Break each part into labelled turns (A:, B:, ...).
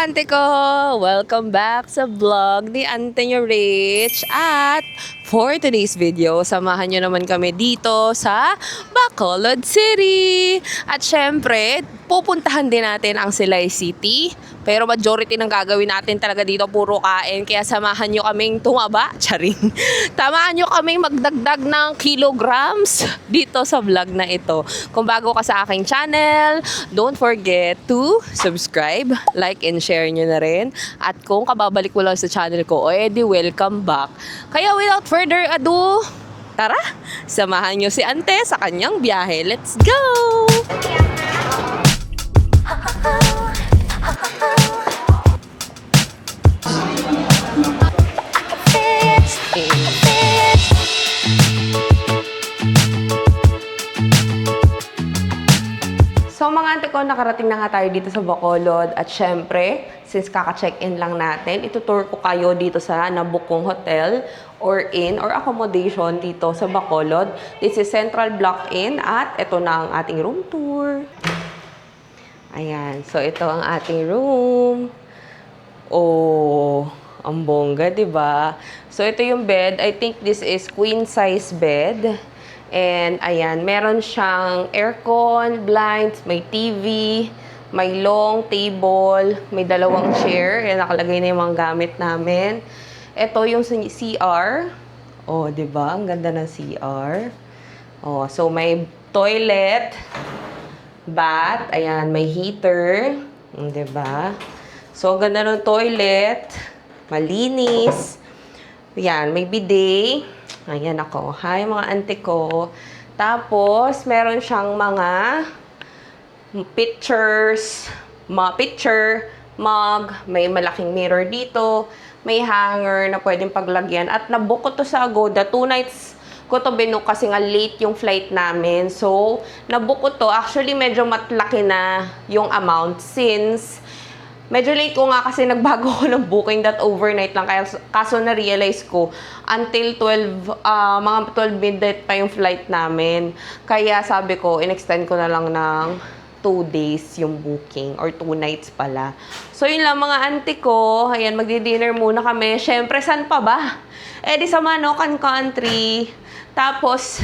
A: ante ko! Welcome back sa vlog ni Ante nyo Rich. At for today's video, samahan nyo naman kami dito sa Bacolod City. At syempre, pupuntahan din natin ang Silay City. Pero majority ng gagawin natin talaga dito puro kain. Kaya samahan nyo kaming tumaba. Charing. Samahan nyo kaming magdagdag ng kilograms dito sa vlog na ito. Kung bago ka sa aking channel, don't forget to subscribe, like, and share nyo na rin. At kung kababalik mo lang sa channel ko, edi welcome back. Kaya without further ado, tara, samahan nyo si Ante sa kanyang biyahe. Let's go! So mga ante ko, nakarating na nga tayo dito sa Bacolod at syempre, since kaka-check-in lang natin, itutour ko kayo dito sa nabook kong hotel or inn or accommodation dito sa Bacolod. This is Central Block Inn at ito na ang ating room tour. Ayan, so ito ang ating room. Oh, ang bongga, diba? So ito yung bed. I think this is queen size bed. And ayan, meron siyang aircon, blinds, may TV, may long table, may dalawang chair. Ayan, nakalagay na yung mga gamit namin. Ito yung CR. Oh, diba? Ang ganda ng CR. Oh, so may toilet, bath, ayan, may heater. Diba? So, ang ganda ng toilet, malinis. Ayan, may bidet. Ayan ako. Hi, mga ante ko. Tapos, meron siyang mga pictures, picture, mug, may malaking mirror dito, may hanger na pwedeng paglagyan. At nabook ko to sa Agoda. 2 nights ko to binook kasi nga late yung flight namin. So, nabook ko to. Actually, medyo matlaki na yung amount since medyo late ko nga kasi nagbago ko ng booking that overnight lang. Kaya, kaso na-realize ko, until 12, mga 12 midnight pa yung flight namin. Kaya sabi ko, in-extend ko na lang ng 2 days yung booking or 2 nights pala. So, yun lang mga auntie ko. Ayan, magdi-dinner muna kami. Siyempre, saan pa ba? Eh, di sa Manokan Country. Tapos,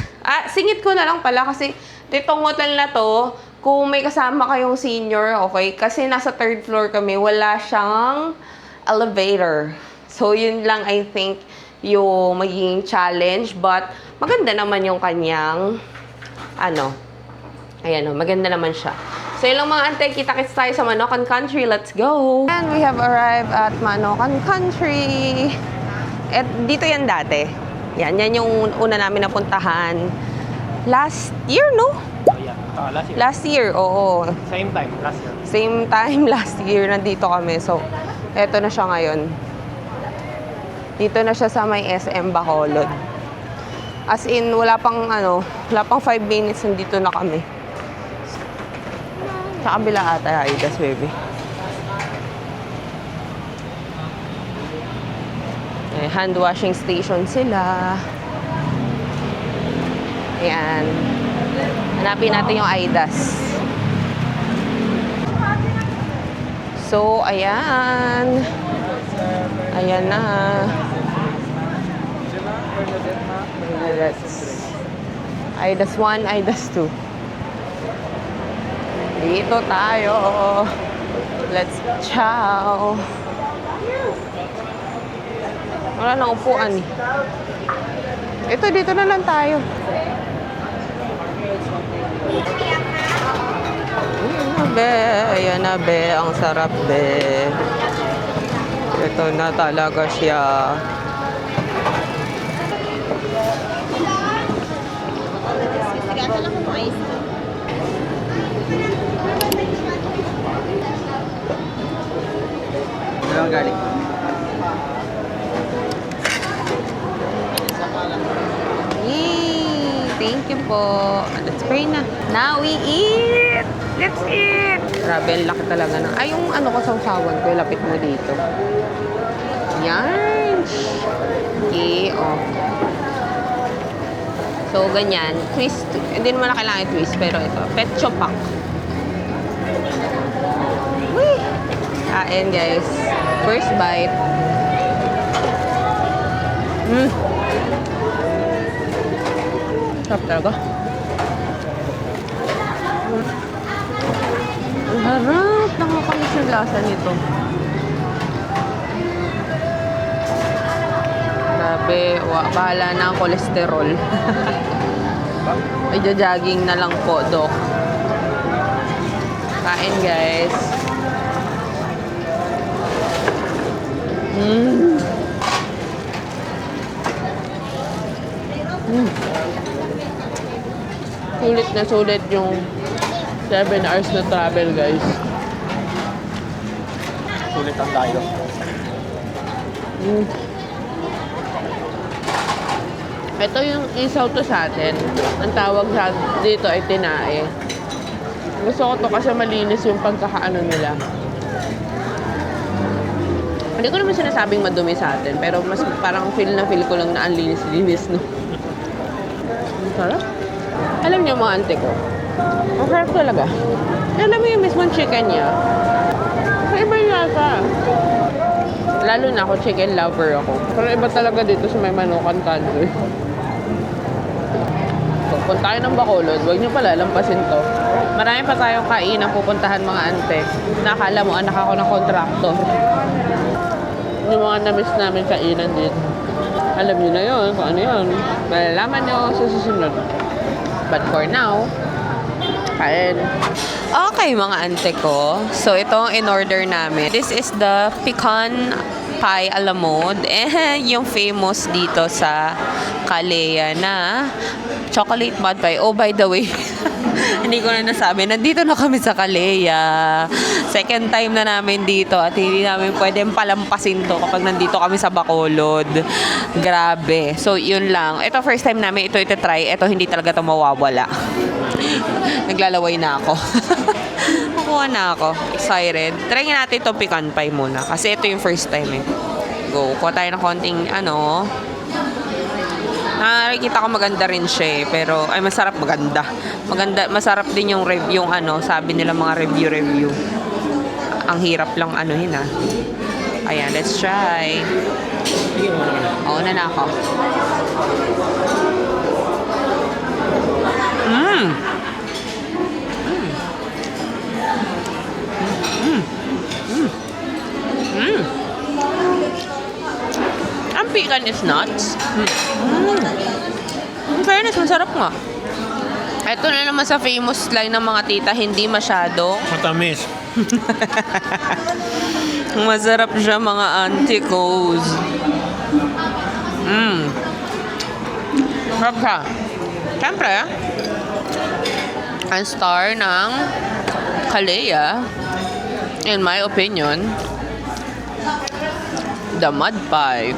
A: singit ko na lang pala kasi ditong hotel na to, kung may kasama kayong senior, okay? Kasi nasa 3rd floor kami, wala siyang elevator. So, yun lang, I think, yung magiging challenge. But, maganda naman yung kanyang, ayan o, maganda naman siya. So, yun lang mga ante, kita-kits tayo sa Manokan Country. Let's go! And we have arrived at Manokan Country. At dito yan dati. Yan yung una namin napuntahan. Last year, no? Last year, oo.
B: Same time, last year.
A: Same time, last year, nandito kami. So, eto na siya ngayon. Dito na siya sa may SM Bacolod. As in, wala pang 5 minutes, nandito na kami. Sa kabila ata, Aidas, baby. Hand washing station sila. Ayan. Hanapin natin yung Aidas. So, ayan. Ayan na. Aidas 1, Aidas 2. Dito tayo. Let's chow. Wala nang upuan eh. Ito, dito na lang tayo. Ayan na be, ang sarap be. Ito na talaga siya.
B: Dalawang garlic.
A: Yay! Thank you po. Let's pray na. Now we eat! Let's eat! Grabe, ang laki talaga ng... Ay, yung ko, sausawan ko, lapit mo dito. Yan! Okay, oh. So, ganyan. Twist. Hindi naman na kailangan twist, pero ito. Petcho Pack. Uy! Kain, guys. First bite. Sarap talaga. Ang harap. Nakakamiss yung lasa nito. Grabe. Bahala na ang kolesterol. Ay, jogging na lang po, Dok. Kain, guys. Sulit na sulit yung 7 hours na travel, guys.
B: Sulit ang tayo.
A: Ito yung isaw to sa atin. Ang tawag sa dito ay tinae. Gusto ko to kasi malinis yung pagkakaano nila. Hindi ko naman sinasabing madumi sa atin, pero mas parang feel ko lang na ang linis-linis, no? Ang sarap. Alam niyo mga ante ko, ang sarap talaga. Alam mo yung mismong chicken niya, sa iba yung lasa. Lalo na ako, chicken lover ako. Pero iba talaga dito sa may Manukan Country. So, punta tayo ng Bacolod, huwag niyo pala lampasin to. Marami pa tayong kainan pupuntahan mga ante. Nakala mo anak ako ng kontraktor. Yung mga na-miss namin kainan din. Alam niyo na yun, kung ano yun. Malalaman niyo sa susunod. But for now, kain. Okay mga ante ko. So ito ang in-order namin. This is the pecan pie alamod. Yung famous dito sa Calea na chocolate mud pie. Oh, by the way, hindi ko na nasabi, nandito na kami sa Calea. Second time na namin dito at hindi namin pwedeng palampasin to kapag nandito kami sa Bacolod. Grabe. So, yun lang. Ito, first time namin ito try. Ito, hindi talaga ito mawawala. Naglalaway na ako. Nakuha na ako. Excited. Try natin itong pecan pie muna. Kasi ito yung first time eh. Go. Kuha tayo ng konting nakikita ko maganda rin siya eh, pero ay masarap maganda. Masarap din yung review, sabi nila mga review. Ang hirap lang anuhin ah. Ayan, let's try. Oo na ako. Ang pecan is nuts. In fairness, masarap nga. Ito na naman sa famous line ng mga tita, hindi masyado.
B: Matamis.
A: Masarap siya mga auntie ko's. Sarap siya. Siyempre, ang star ng Calea, in my opinion, the mud pie.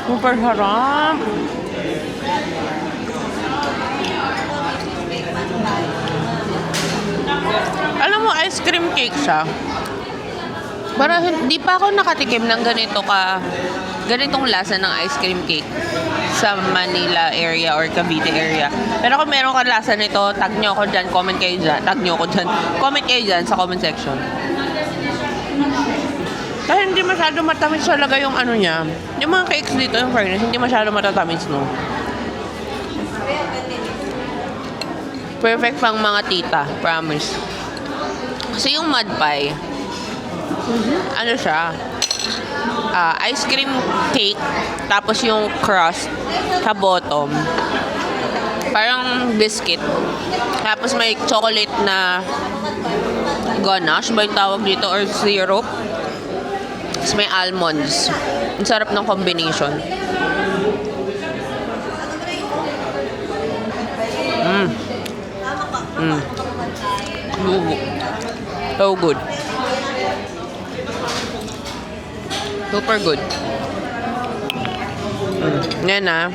A: Super sarap. Alam mo, ice cream cake siya. Para hindi pa ako nakatikim ng ganitong lasa ng ice cream cake sa Manila area or Cavite area. Pero kung meron ka lasa nito, tag nyo ako dyan, comment kayo dyan, comment kayo dyan sa comment section. Kasi hindi masyado matamis talaga yung niya. Yung mga cakes dito, yung fairness, hindi masyado matatamis, no? Perfect pang mga tita, promise. Kasi yung mud pie, siya? Ice cream cake, tapos yung crust sa bottom, parang biscuit. Tapos may chocolate na ganache ba yung tawag dito, or syrup. Tapos may almonds. Ang sarap ng combination. So good. Super good. Yan ah.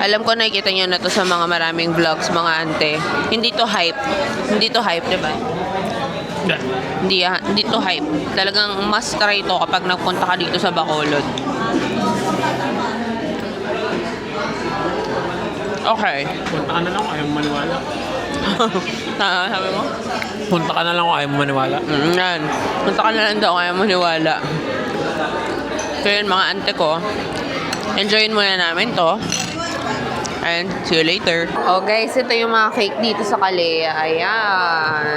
A: Alam ko nakikita niyo na to sa mga maraming vlogs, mga ante. Hindi to hype. Hindi to hype, diba? Hindi to hype. Talagang must try to kapag nagpunta ka dito sa Bacolod. Okay.
B: Punta ka na lang kung ayaw mo maniwala.
A: Sabi mo?
B: Punta ka na lang kung ayaw mo maniwala.
A: Yan. Punta ka na lang daw kaya maniwala. So yun mga ante ko. Enjoyin muna namin to. And see you later. Oh guys, ito yung mga cake dito sa Kalea. Ayan.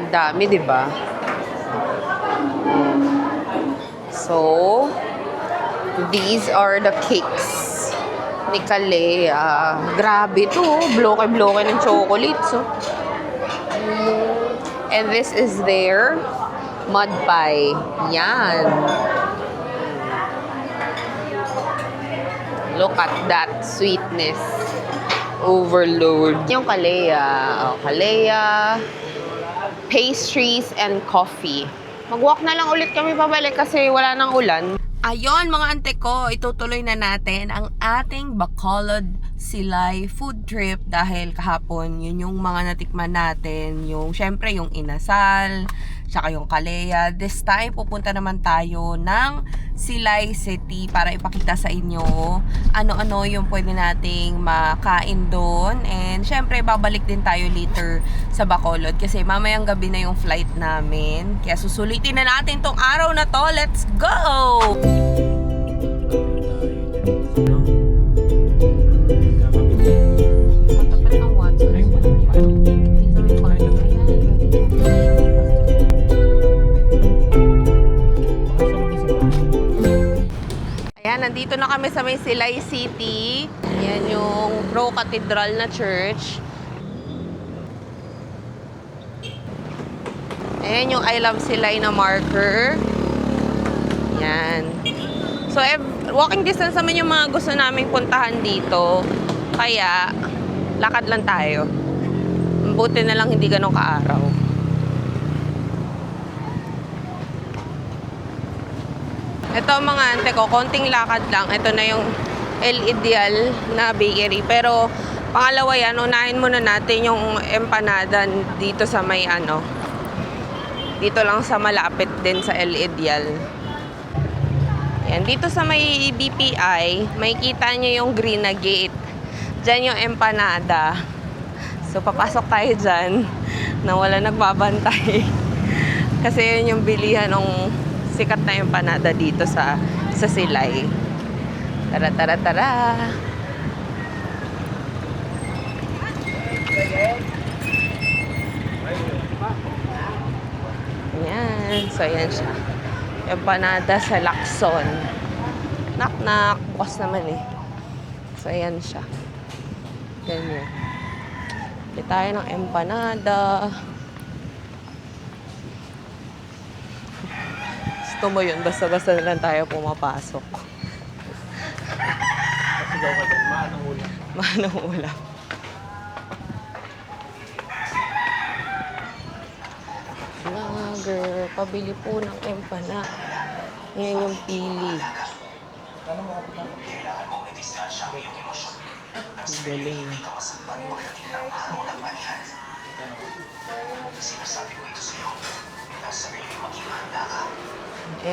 A: Ang dami, di ba? So, these are the cakes ni Kalea. Grabe to. Bloke-bloke ng chocolates. Oh. And this is their mud pie. Yan. Look at that sweetness. Overload. Yung Kalea. Oh, Kalea. Pastries and coffee. Mag-walk na lang ulit kami pabalik kasi wala nang ulan. Ayon mga ante ko, itutuloy na natin ang ating Bacolod Silay food trip dahil kahapon yun yung mga natikman natin, yung syempre yung inasal, tsaka yung Kalea. This time pupunta naman tayo ng Silay City para ipakita sa inyo ano-ano yung pwede nating makain doon, and syempre babalik din tayo later sa Bacolod kasi mamayang gabi na yung flight namin, kaya susulitin na natin tong araw na to. Let's go! Ayan, nandito na kami sa may Silay City. Ayan yung Pro Cathedral na church. Ayan yung I Love Silay na marker. Ayan. So, walking distance naman yung mga gusto naming puntahan dito. Kaya, lakad lang tayo. Buti na lang hindi ganun kaaraw. Ito mga ante ko, konting lakad lang. Ito na yung El Ideal na bakery. Pero, pangalawa yan, unahin muna natin yung empanada dito sa may ano. Dito lang sa malapit din sa El Ideal. Yan, dito sa may BPI, makikita nyo yung green na gate. Diyan yung empanada. So, papasok tayo dyan na wala nagbabantay. Kasi yun yung bilihan ng sikat na empanada dito sa Silay. Tara, tara, tara! Ayan. So, ayan siya. Empanada sa Lacson. Knock-knock. Bukas naman eh. So, ayan siya. Ganyan. Bili tayo ng empanada. Gusto mo yun. Basta-basta na lang tayo pumapasok.
B: Sigaw ka dyan. Maanong ulam.
A: Manong ulam. Vlogger. Pabili po ng empanada. Yan yung pili. Galing.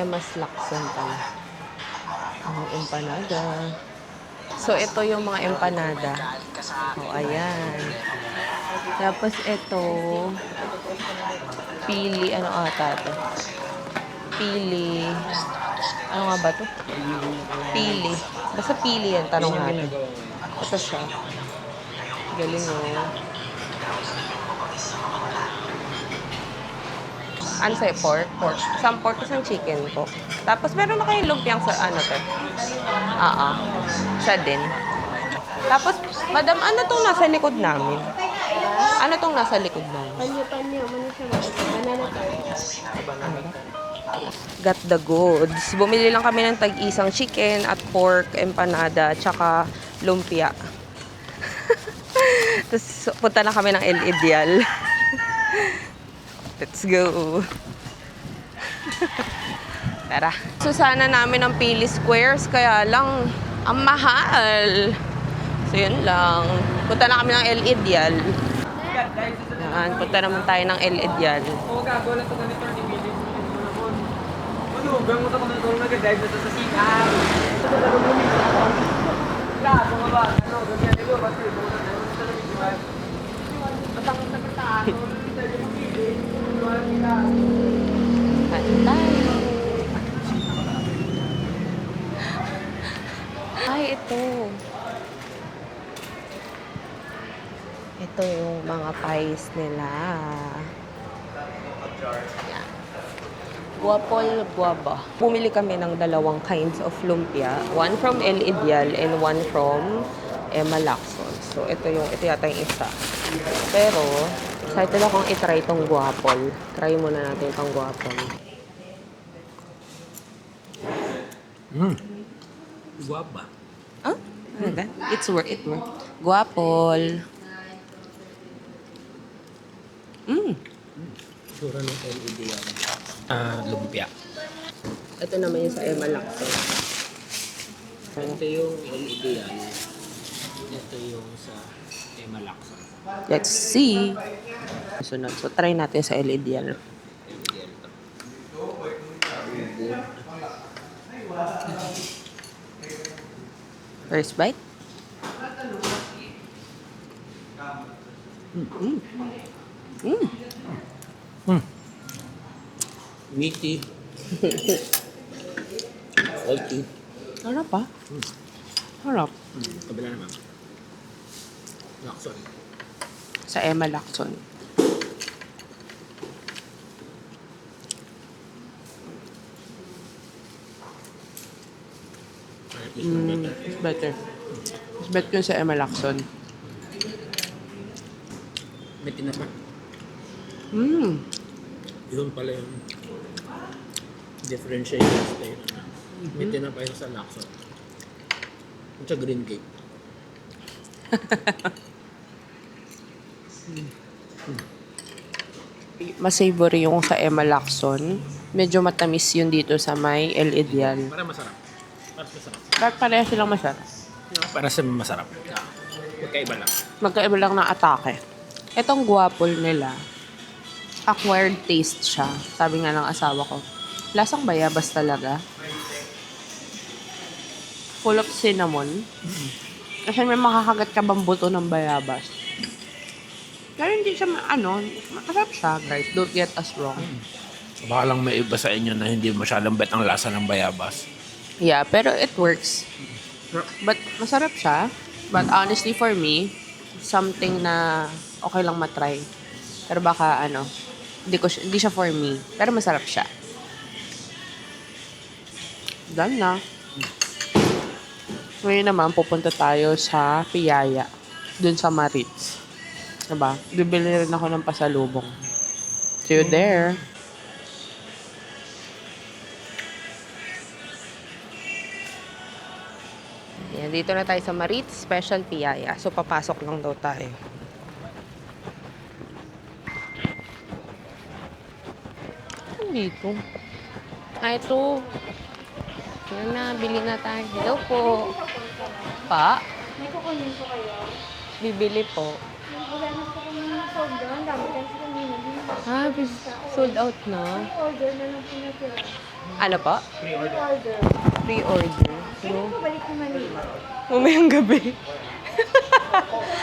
A: Mas Lacson pala. Ang empanada. So, ito yung mga empanada. O, ayan. Tapos, ito, pili, ano ata ito? Pili. Ano nga ba ito? Pili. Basta pili yan, tanong natin. Ito siya. Galing o. Ano sa'yo? Pork? Pork. Isang pork, isang chicken po. Tapos, meron na kayong lumpiang sa ano to? Siya din. Tapos, madam, ano tong nasa likod namin? Ano tong nasa likod namin?
C: Panyo, ano siya ba? Banana to.
A: Got the goods. Bumili lang kami ng tag-isang chicken at pork, empanada, tsaka lumpia. Tapos, punta na kami ng El Ideal. Let's go. Tara. So, sana namin ang pili squares, kaya lang, ang mahal. So, yun lang. Punta na kami ng El Ideal. Yan, punta naman tayo ng El Ideal.
B: Oo, gago lang ito ganito ni Billy. Ano, gamot ako ng tulong na dive na sa sikat.
A: Ay, ito. Ito yung mga pies nila. Yan. Guapol guava. Bumili kami ng dalawang kinds of lumpia. One from El Ideal and one from Emma Lacson. So, ito yata yung isa. Pero, excited akong itry itong guapol. Try muna natin itong guapol.
B: Guwapa.
A: Ah? Ano It's worth it. Guapol.
B: Sura ng LED yan. Lumpia.
A: Ito naman yung sa Emma Lacson.
B: Ito yung LED yan. Ito yung sa Emma Lacson.
A: Let's see. Sunod. So, try natin sa LED yan. First bite.
B: Meaty. Salty.
A: Harap pa. Harap.
B: Kabila naman. Lacson.
A: Sa Emma Lacson. It's better. It's better yun sa Emma Lacson.
B: May tinapa. Yun pala yung differentiation state. May tinapa yung sa Lacson. Yung sa green cake.
A: Mas savory yung sa Emma Lacson. Medyo matamis yun dito sa may El Ideal.
B: Para masarap. Para masarap.
A: Bakit pareha silang masarap?
B: Para sa masarap. Magkaiba lang.
A: Magkaiba lang ng atake. Itong guapol nila, acquired taste siya. Sabi nga ng asawa ko. Lasang bayabas talaga. Full of cinnamon. Kasi may makakagat ka bang buto ng bayabas. Pero hindi siya, masarap siya, guys. Don't get us wrong.
B: Baka lang may iba sa inyo na hindi masyadong bet ang lasa ng bayabas.
A: Yeah, pero it works. But masarap siya. But honestly for me, something na okay lang matry. Pero baka hindi siya for me. Pero masarap siya. Done na. Ngayon naman, pupunta tayo sa Piyaya. Dun sa Maritz. Diba? Bibili rin ako ng pasalubong. See you there. Yan, dito na tayo sa Maritz Special Piyaya. So, papasok lang daw tayo. Ano dito? Ito. Yan na, bili na tayo. Hello po. Pa?
C: May kukunin ko kayo.
A: Bibili po.
C: Wala na po kami ng folder. Ang dami kasi kami nabili.
A: Sold out na.
C: Order na lang po natira.
A: Ano po?
C: Order.
A: Pre-order.
C: Pwede ko balik na Manila.
A: Mamayang gabi.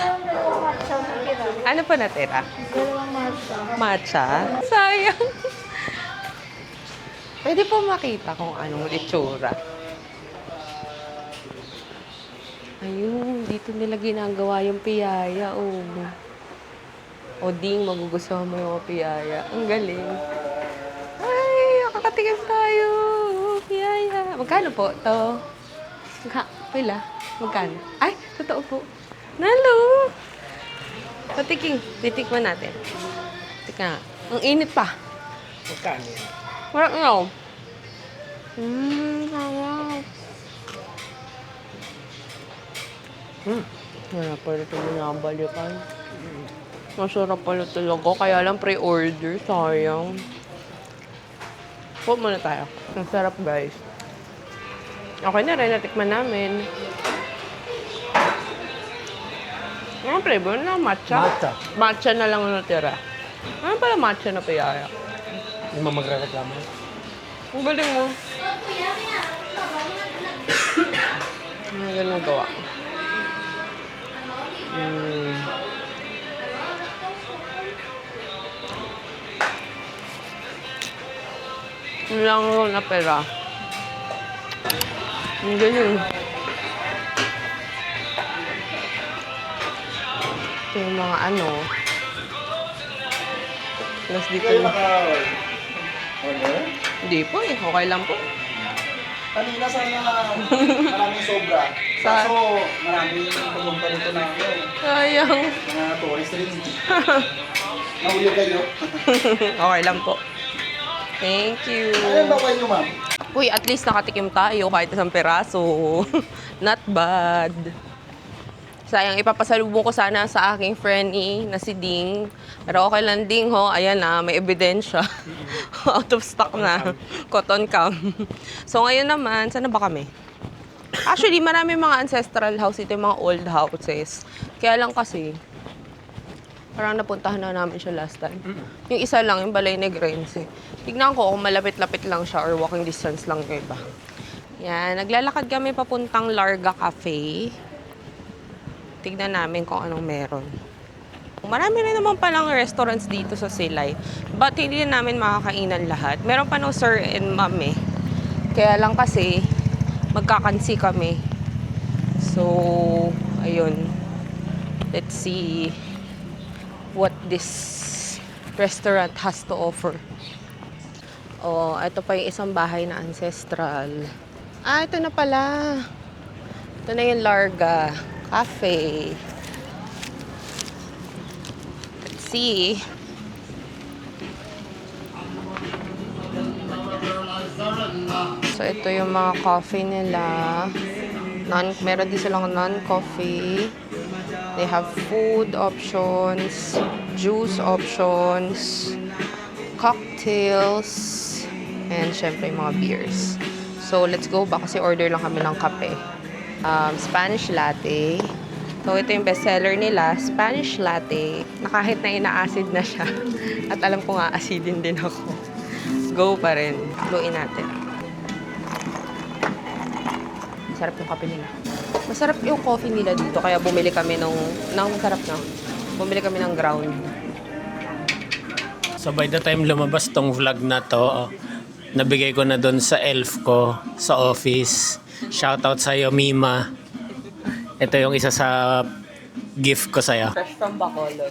C: Ang dalawang matcha natira.
A: Ano po natira?
C: Dalawang matcha.
A: Matcha? Sayang. Pwede po makita kung anong itsura. Ayun, dito nila ginagawa yung piyaya. O ding, magugustuhan mo yung piyaya. Ang galing. Ay, makakatikim tayo. Piyaya. Magkano po to? Pila? Magkano? Ay, totoo po. Nalo! Titikman natin. Tika. Ang init pa.
B: Magkano yan?
A: Sarap nga. Sarap. Wala pala ito minabalikan. Masarap pala talaga. Kaya lang pre-order. Sayang. Po muna tayo. Ang sarap, guys. Okay na rin. Natikman namin. Anong flavor na? Matcha?
B: Matcha.
A: Matcha na lang ang natira. Ano pala matcha na piyaya?
B: Yung mga magre-reklamo.
A: Ang galing mo. Ang galing gawa. Mm. Yun lang yung na pera. Ang galing. Ito yung mga ano. Plus dito
D: Kayo
A: yung...
D: order?
A: Hindi po eh. Okay lang po.
D: Kanina sana maraming sobra.
A: Sa-
D: Kaso maraming pumunta dito na
A: Sayang.
D: mga tourist rin. Nahuli kayo.
A: Okay lang po. Thank you.
D: Ayun ba kayo, ma'am?
A: Uy, at least nakatikim tayo kahit isang peraso. Not bad. Sayang, ipapasalubong ko sana sa aking friend na si Ding. Pero okay lang, Ding, ho. Ayan na, may ebidensya. Out of stock na. Cotton cam. So ngayon naman, saan na ba kami? Actually, marami mga ancestral house ito, yung mga old houses. Kaya lang kasi, parang napuntahan na namin siya last time. Yung isa lang, yung Balay Negrense. Tignan ko kung malapit-lapit lang siya or walking distance lang yung iba. Yan, naglalakad kami papuntang Larga Cafe. Tignan namin kung anong meron. Marami rin naman palang restaurants dito sa Silay. But hindi namin makakainan lahat. Meron pa no Sir and Ma'am eh. Kaya lang kasi, magkakansi kami. So, ayun. Let's see what this restaurant has to offer. Oh, ito pa yung isang bahay na ancestral. Ah, ito na pala. Ito na yung Larga Cafe. Let's see. So, ito yung mga coffee nila. Meron din silang non-coffee. They have food options, juice options, cocktails, and syempre yung mga beers. So, let's go ba? Kasi order lang kami ng kape. Spanish latte. So, ito yung bestseller nila, Spanish latte. Na kahit na ina-acid na siya. At alam ko nga, acidin din ako. Go pa rin. Luin natin. Masarap yung kape nila. Masarap yung coffee nila dito. Kaya bumili kami masarap na. Bumili kami ng ground.
B: So by the time lumabas tong vlog na to, nabigay ko na doon sa elf ko sa office. Shoutout sa'yo, Mima. Ito yung isa sa gift ko sa'yo.
A: Fresh from Bacolod.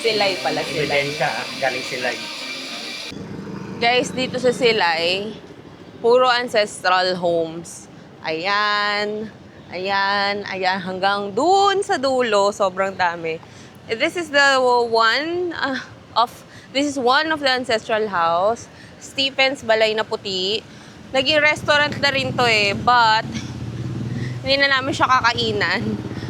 A: Silay pala, Silay.
B: Galing Silay.
A: Guys, dito sa Silay, puro ancestral homes. Ayan, ayan, ayan, hanggang dun sa dulo, sobrang dami. This is the this is one of the ancestral house, Stephen's Balay na Puti. Naging restaurant na rin to eh, but hindi na namin siya kakainan.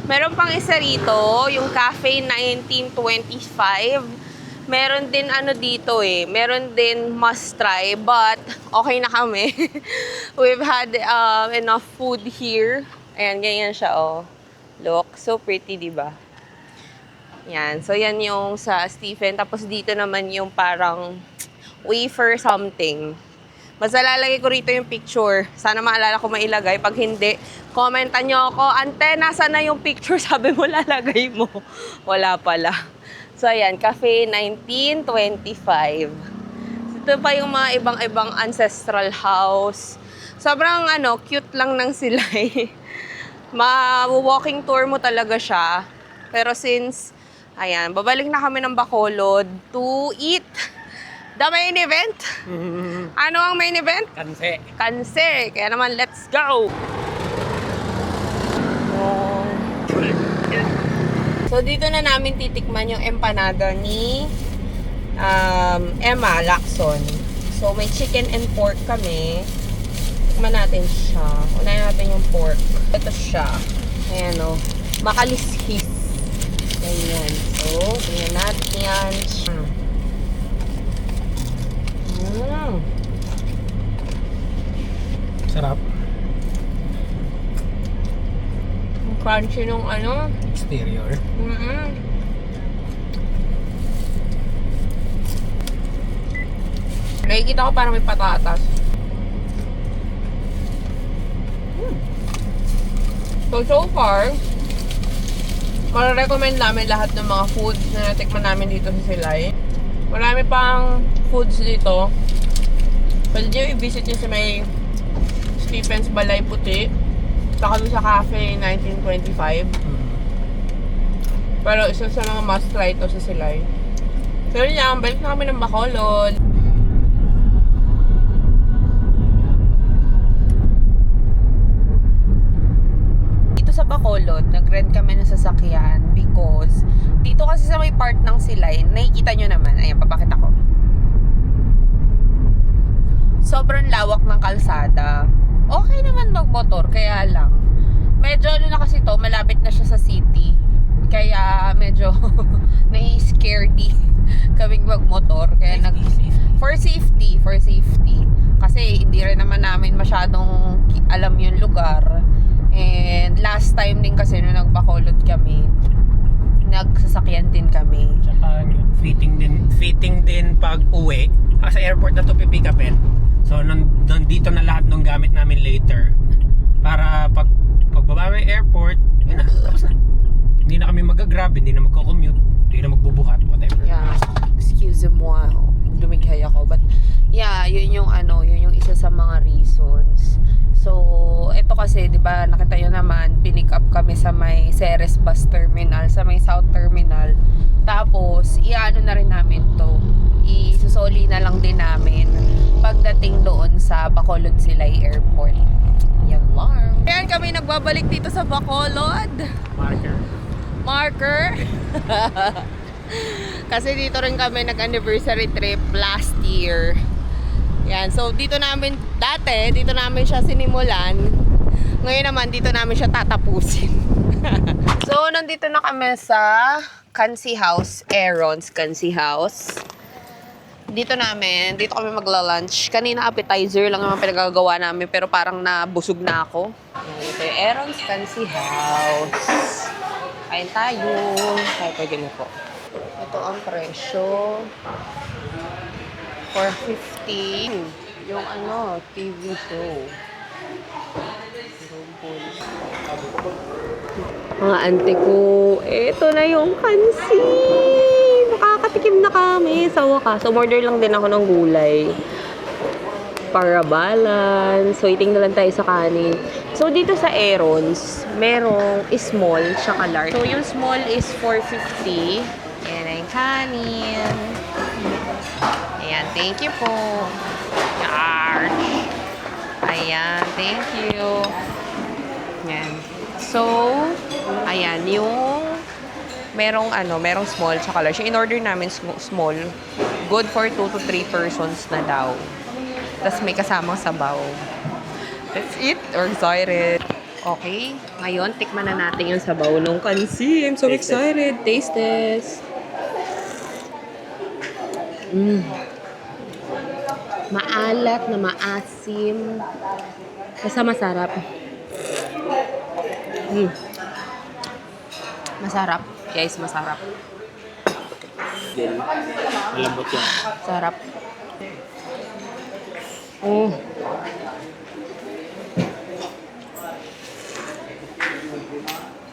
A: Meron pang isa rito, yung Cafe 1925. Meron din ano dito eh, meron din must try, but okay na kami. We've had enough food here. Ayan, ganyan siya oh. Look, so pretty, di ba? Yan, so yan yung sa Stephen. Tapos dito naman yung parang wafer something. Basta lalagay ko rito yung picture. Sana maalala ko mailagay. Pag hindi, commentan nyo ako, Ante, nasa na yung picture? Sabi mo, lalagay mo. Wala pala. So, ayan, Cafe 1925. Ito pa yung mga ibang-ibang ancestral house. Sobrang, cute lang ng sila eh. Ma-walking tour mo talaga siya. Pero since, ayan, babalik na kami ng Bacolod to eat the main event. Ano ang main event?
B: Kanse.
A: Kanse. Kaya naman, let's go! So, dito na namin titikman yung empanada ni Emma Lacson. So, may chicken and pork kami. Tikman natin siya. Unahin natin yung pork. Ito siya. Ayan o. Makaliskis. Ayan. So, tingnan natin yan.
B: Sarap.
A: Ang crunchy nung
B: Exterior.
A: Nakikita ko parang may patatas. So far, Mare-recommend namin lahat ng mga foods na natikman namin dito sa Silay. Marami pang foods dito. Pwede nyo i-visit nyo sa may Stephen's Balay Puti. Saka doon sa Cafe 1925. Pero isa sa mga must try ito sa Silay. So yun yan, balik na kami ng Bacolod. Dito sa Bacolod, nag-rent kami ng sasakyan because dito kasi sa may part ng Silay, nakikita nyo naman, ayan, papakita ko. Sobrang lawak ng kalsada. Okay naman magmotor, kaya lang medyo ano na kasi to, malapit na siya sa city. Kaya medyo nai-scaredy kaming magmotor. Kaya for safety. Kasi hindi rin naman namin masyadong alam yung lugar. And last time din kasi nung nagbakolod kami, nagsasakyan din kami.
B: Tsaka fitting din pag uwi. Sa airport na to pipick upin. So nandito na lahat ng gamit namin later. Para pagbaba ng airport, yun na, tapos na. Hindi na kami mag-grab, hindi na magko-commute, hindi na magbubuhat, whatever.
A: Yeah, excuse moi, lumighay ako. But yeah, yun yung isa sa mga reasons. So, ito kasi, di ba, nakita nyo naman, pinick up kami sa may Ceres Bus Terminal, sa may South Terminal. Tapos, iano na rin namin to. Isusoli na lang din namin pagdating doon sa Bacolod Silay Airport. Yan lang. Ayan kami nagbabalik dito sa Bacolod. Marker. Kasi dito rin kami nag-anniversary trip last year. Yan. So, dito namin siya sinimulan. Ngayon naman, dito namin siya tatapusin. So, nandito na kami sa Kansi House, Aaron's Kansi House. Dito kami magla-lunch. Kanina appetizer lang naman pinagagawa namin, pero parang nabusog na ako. Ito yung Aaron's Kansi House. Kain tayo. Kaya pwede mo po. Ito ang presyo. $4.50. Yung TV show. Mga ante ko, ito na yung kansi. Nakakatikim na kami sa wakas. So, order lang din ako ng gulay. Para balance. So, eating na lang tayo sa kanin. So, dito sa Aaron's, merong small tsaka large. So, yung small is $4.50. Yan ang kanin. Ayan, thank you po. Yarch. Ayan, thank you. Ayan. So, ayan, yung merong small tsaka large. Yung in-order namin small, good for 2 to 3 persons na daw. Tapos may kasamang sabaw. That's it. We're excited. Okay. Ngayon, tikman na natin yung sabaw ng kansi. I'm so excited. Taste test. Maalat na maasim. Basta masarap. Masarap. Guys, masarap.
B: Malambot yan.
A: Sarap.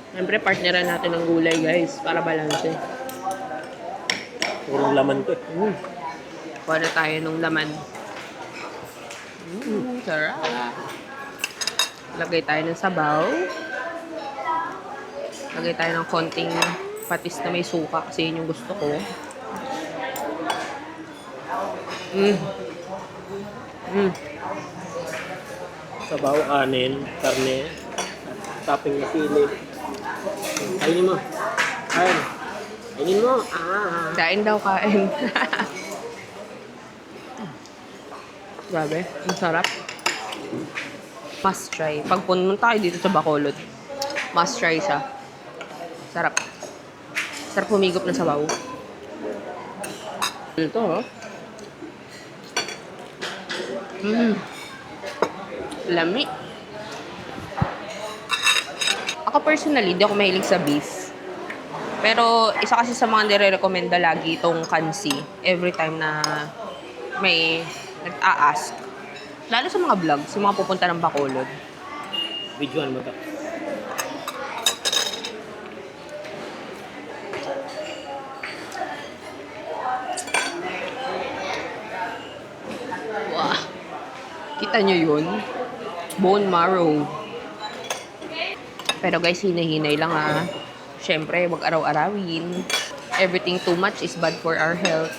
A: Siyempre, partneran natin ng gulay, guys, para balanse.
B: Purong laman to.
A: Kuha na tayo ng laman. Sarap. Lagay tayo ng sabaw. Lagay tayo ng konting patis na may suka kasi yun yung gusto ko.
B: Sabaw, kanin, karne, topping na sili. Kainin mo. Kainin mo.
A: Kain daw, kain. Grabe, ang sarap. Must try. Pag pumunta tayo dito sa Bacolod, must try siya. Sarap. Sarap humigop ng sabaw. Ito, lami. Ako personally, di ako mahilig sa beef. Pero isa kasi sa mga nire-recommenda lagi itong kansi. Every time na may nag-a-ask. Lalo sa mga vlog, sa mga pupunta ng Bacolod.
B: Videoan mo to.
A: Kita nyo yun? Bone marrow. Pero guys, hinay-hinay lang ha. Siyempre, wag araw-arawin. Everything too much is bad for our health.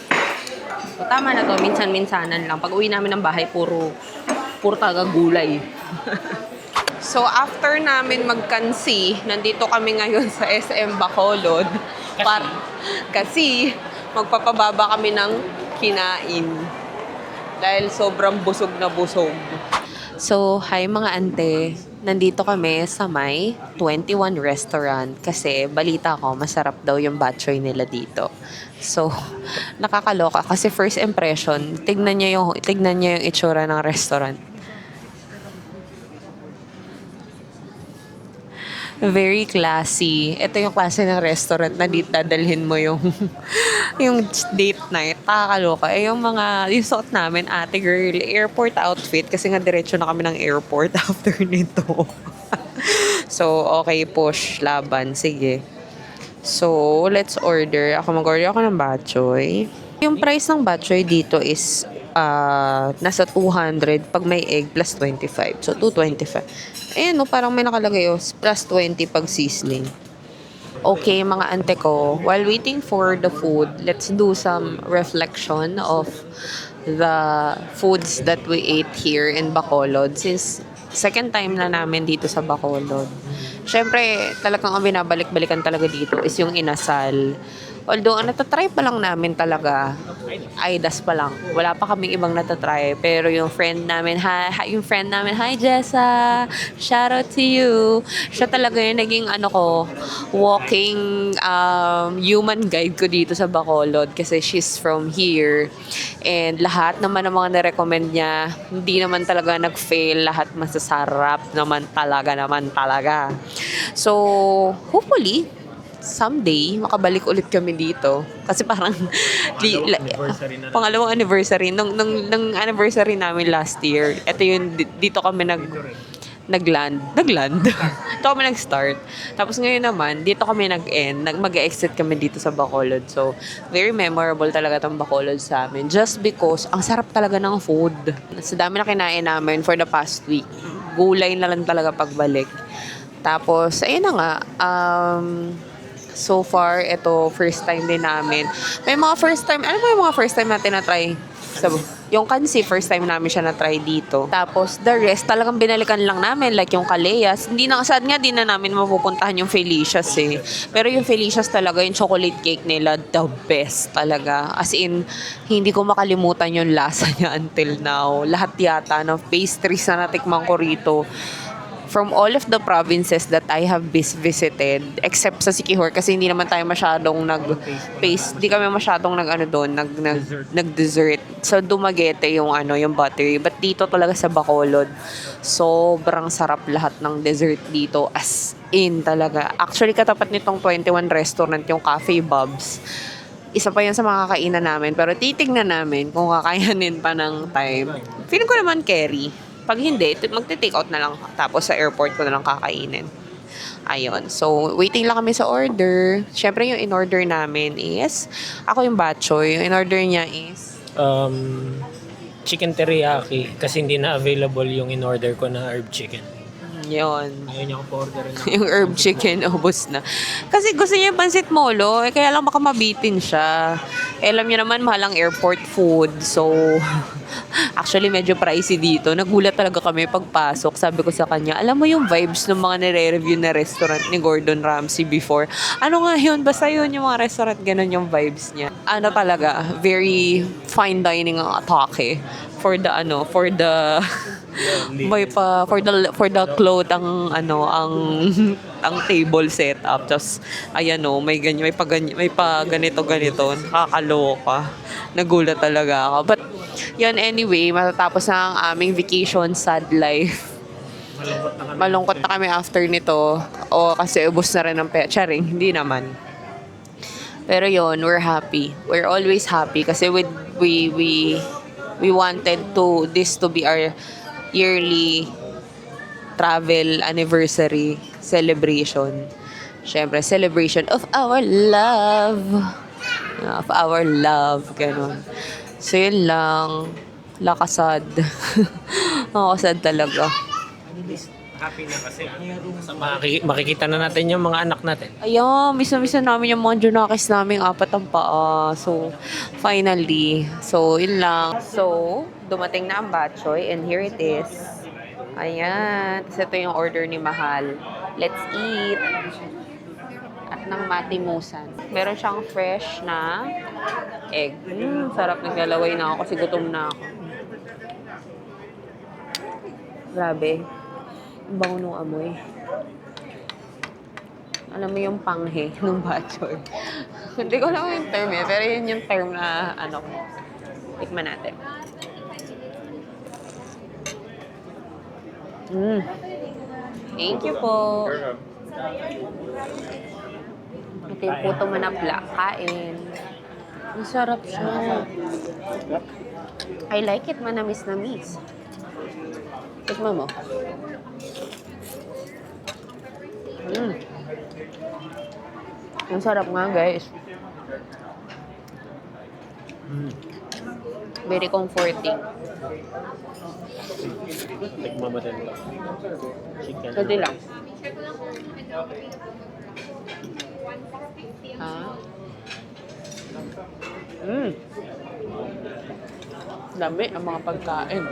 A: So, tama na to. Minsan-minsanan lang. Pag uwi namin ng bahay, puro taga gulay. So, after namin magkansi, nandito kami ngayon sa SM Bacolod. Kasi magpapababa kami ng kinain. Dahil sobrang busog na busog. So, hi mga ante. Nandito kami sa may 21 restaurant kasi balita ko masarap daw yung batchoy nila dito. So, nakakaloka kasi first impression, tignan niyo yung itsura ng restaurant. Very classy. Ito yung klase ng restaurant na dito dadalhin mo yung yung date night. Nakakaloka. Yung suot namin, ate girl, airport outfit kasi nga diretso na kami ng airport after nito. So, okay, push, laban. Sige. So, let's order. Mag-order ako ng batchoy. Yung price ng batchoy dito is nasa 200 pag may egg plus 25. So, 225. Ayan, no, parang may nakalagay plus 20 pag sizzling. Okay, mga ante ko, while waiting for the food, let's do some reflection of the foods that we ate here in Bacolod. Since second time na namin dito sa Bacolod. Siyempre, talagang ang binabalik-balikan talaga dito is yung inasal. Although, ang natatry pa lang namin talaga, Aidas pa lang. Wala pa kaming ibang natatry. Pero yung friend namin, hi Jessa! Shout out to you! Siya talaga yung naging walking human guide ko dito sa Bacolod kasi she's from here. And lahat naman ng mga na-recommend niya, hindi naman talaga nag-fail. Lahat masasarap naman talaga. So, hopefully, someday, makabalik ulit kami dito. Kasi parang pangalawang anniversary. Nung anniversary namin last year, ito yung dito kami nagland. Dito kami nag-start. Tapos ngayon naman, dito kami nag-end. Mag-exit kami dito sa Bacolod. So, very memorable talaga tong Bacolod sa amin. Just because, ang sarap talaga ng food. Sa dami na kinain namin for the past week. Gulay na lang talaga pagbalik. Tapos, ayun na nga, so far, ito, first time din namin. May mga first time, ano ba yung mga first time natin na-try? Yung kansi, first time namin siya na-try dito. Tapos, the rest, talagang binalikan lang namin. Like yung Caleyas. Sad nga, di na namin mapupuntahan yung Felicias eh. Pero yung Felicias talaga, yung chocolate cake nila, the best talaga. As in, hindi ko makalimutan yung lasa niya until now. Lahat yata ng pastries na natikman ko rito. From all of the provinces that I have visited, except sa Siquijor, kasi hindi naman tayo masyadong hindi kami masyadong nag-dessert. So, Dumaguete yung buttery. But dito talaga sa Bacolod, sobrang sarap lahat ng dessert dito. As in talaga. Actually, katapat nitong 21 restaurant, yung Cafe Bob's. Isa pa yan sa mga kainan namin. Pero titignan namin kung kakayanin pa ng time. Feeling ko naman carry. Pag hindi, magte-take out na lang. Tapos sa airport ko na lang kakainin. Ayun. So, waiting lang kami sa order. Siyempre, yung in-order namin is, ako yung batchoy. Yung in-order niya is,
B: chicken teriyaki. Kasi hindi na available yung in-order ko na herb chicken.
A: yun.
B: Ayaw niya ako orderin.
A: Yung herb chicken, ubos na. Kasi gusto niya yung pansit molo, kaya lang baka mabitin siya. Alam niyo naman, mahal ang airport food. So, actually, medyo pricey dito. Nagulat talaga kami pagpasok. Sabi ko sa kanya, alam mo yung vibes ng mga nire-review na restaurant ni Gordon Ramsay before? Ano nga yun? Basta yun yung mga restaurant, ganun yung vibes niya. Ano talaga, very fine dining ang atake. For the for the cloth ang table setup. Tapos ayan may ganyan, may pa ganito nakakaloka. Nagulat talaga ako. But yun, anyway, matatapos na ang aming vacation, sad life. Malungkot na kami after nito. O kasi ubos na rin ng charing, hindi naman. Pero yun, we're happy. We're always happy kasi we wanted this to be our yearly travel anniversary celebration. Syempre, celebration of our love. Of our love. Ganun. So, yun lang. Lakasad. Nakakasad talaga.
B: Happy na kasi. Makikita na natin yung mga anak natin.
A: Ayun, miss na namin yung mga Junakis namin, 4 ang paa. So, finally. So, yun lang. So, dumating na ang batchoy and here it is. Ayan. Tapos ito yung order ni Mahal. Let's eat. At ng matimusan. Meron siyang fresh na egg. Sarap, naglalaway na ako kasi gutom na ako. Grabe. Ang bango nung amoy. Alam mo yung panghe nung batchoy. Hindi ko alam yung term eh, pero yun yung term na ano ko. Tikman natin. Thank you po. Ito yung puto manapla. Kain. Ang sarap siya. I like it, manamis-namis. Tikman mo. Ang sarap nga, guys. Very comforting.
B: Nagmamadan ka. Chicken.
A: Kunti lang. Ah. Dami ang mga pagkain.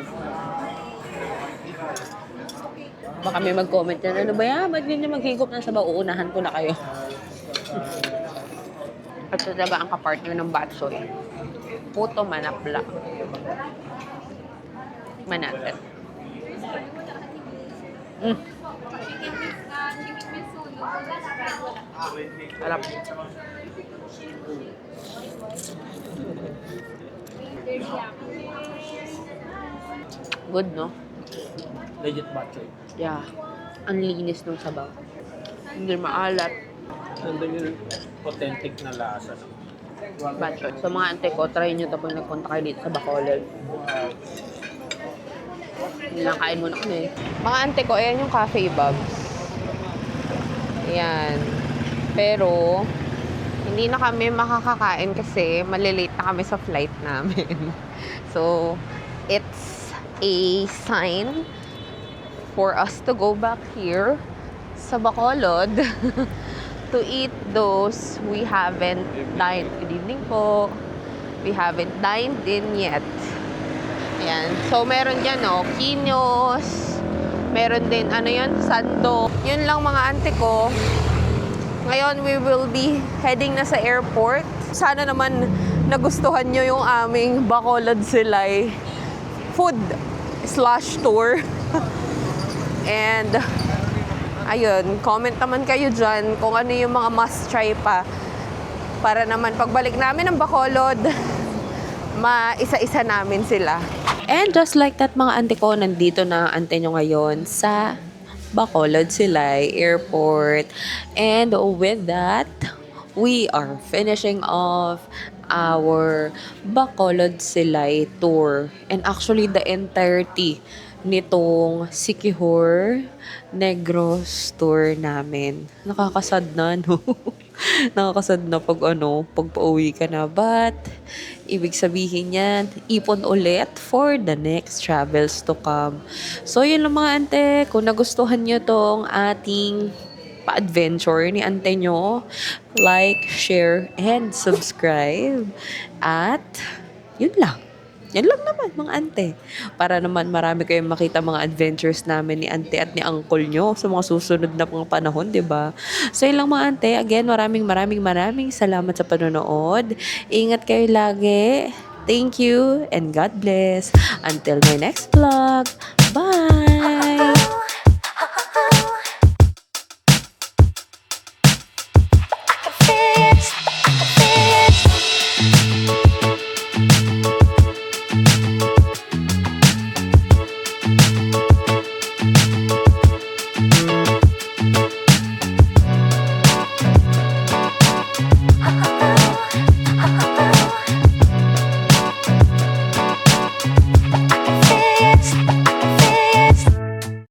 A: Baka may mag-comment yan. Ano ba yan? Ba't ganyan maghigop na sabaw? Uunahan ko na kayo. At ito ba ang kapartner ng batchoy? Puto manapla. Tikman natin. Sarap. Good, no?
B: Legit batchoy.
A: Yeah. Ang linis ng sabaw. Hindi maalat.
B: Nandun yung authentic na lasa.
A: Batchoy. So mga ante ko, try nyo ito pag nagpunta kayo dito sa Bacolod. Nilang kain muna kami. Mga ante ko, ayan yung cafe Bubs. Ayan. Pero, hindi na kami makakakain kasi malilate na kami sa flight namin. So, it's a sign for us to go back here sa Bacolod to eat those we haven't dined. Good evening po. We haven't dined in yet. Ayan. So, meron dyan, no? Kinyos. Meron din, ano yun? Sando. Yun lang mga ante ko. Ngayon, we will be heading na sa airport. Sana naman nagustuhan nyo yung aming Bacolod Silay food/tour. And, ayun, comment naman kayo dyan kung ano yung mga must-try pa. Para naman pagbalik namin ng Bacolod, maisa-isa namin sila. And just like that mga ante ko, nandito na ante nyo ngayon sa Bacolod Silay Airport. And with that, we are finishing off our Bacolod Silay tour. And actually, the entirety nitong Siquijor Negros tour namin. Nakakasad na, no? Nakakasad na pag pauwi ka na. But, ibig sabihin yan, ipon ulit for the next travels to come. So, yun lang mga ante. Kung nagustuhan nyo tong ating pa-adventure ni ante nyo, like, share, and subscribe. At, yun lang. Yan lang naman, mga ante. Para naman marami kayong makita mga adventures namin ni ante at ni uncle nyo sa mga susunod na mga panahon, di ba? So, yun lang mga ante. Again, maraming salamat sa panonood. Ingat kayo lagi. Thank you and God bless. Until my next vlog. Bye!